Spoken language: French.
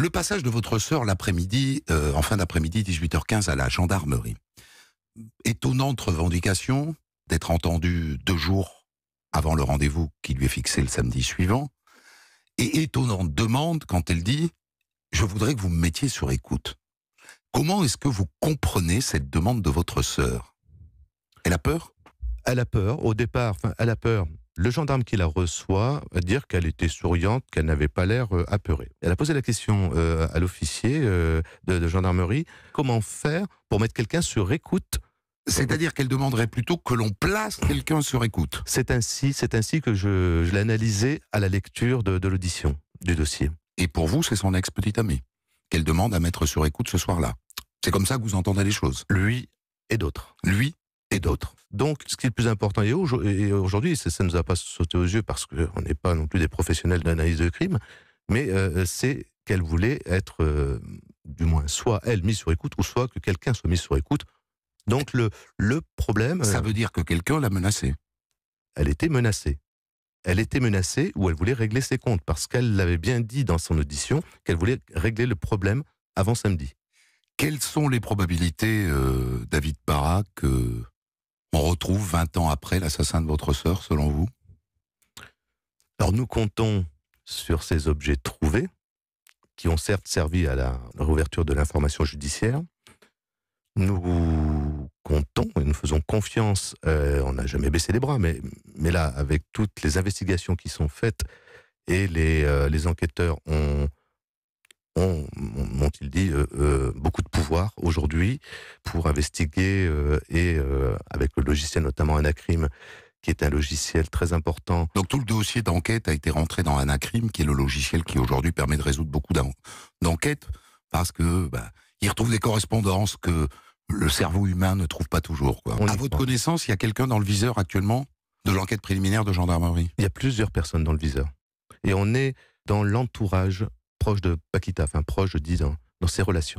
Le passage de votre sœur l'après-midi, en fin d'après-midi, 18h15 à la gendarmerie. Étonnante revendication d'être entendue 2 jours avant le rendez-vous qui lui est fixé le samedi suivant. Et étonnante demande quand elle dit « Je voudrais que vous me mettiez sur écoute ». Comment est-ce que vous comprenez cette demande de votre sœur? Elle a peur? Elle a peur, au départ, elle a peur. Le gendarme qui la reçoit va dire qu'elle était souriante, qu'elle n'avait pas l'air apeurée. Elle a posé la question à l'officier de gendarmerie, comment faire pour mettre quelqu'un sur écoute? C'est-à-dire qu'elle demanderait plutôt que l'on place quelqu'un sur écoute. C'est ainsi que je l'ai analysé à la lecture de l'audition du dossier. Et pour vous, c'est son ex-petite amie qu'elle demande à mettre sur écoute ce soir-là. C'est comme ça que vous entendez les choses. Lui et d'autres. Lui et d'autres. Donc, ce qui est le plus important, et aujourd'hui, ça ne nous a pas sauté aux yeux parce qu'on n'est pas non plus des professionnels d'analyse de crime, mais c'est qu'elle voulait être, du moins, soit elle mise sur écoute, ou soit que quelqu'un soit mis sur écoute. Donc, le problème... Ça veut dire que quelqu'un l'a menacée. Elle était menacée. Elle était menacée ou elle voulait régler ses comptes, parce qu'elle l'avait bien dit dans son audition qu'elle voulait régler le problème avant samedi. Quelles sont les probabilités, David Barra, que on retrouve 20 ans après l'assassin de votre sœur, selon vous? Alors nous comptons sur ces objets trouvés, qui ont certes servi à la réouverture de l'information judiciaire. Nous comptons et nous faisons confiance, on n'a jamais baissé les bras, mais là, avec toutes les investigations qui sont faites, et les enquêteurs m'ont-ils dit, beaucoup de pouvoir aujourd'hui pour investiguer, avec le logiciel notamment Anacrime, qui est un logiciel très important. Donc tout le dossier d'enquête a été rentré dans Anacrime, qui est le logiciel qui aujourd'hui permet de résoudre beaucoup d'enquêtes, parce que il retrouve des correspondances que le cerveau humain ne trouve pas toujours, quoi. À votre connaissance, il y a quelqu'un dans le viseur actuellement de l'enquête préliminaire de gendarmerie? Il y a plusieurs personnes dans le viseur. Et on est dans l'entourage proche de Paquita, proche, je dis, dans ses relations.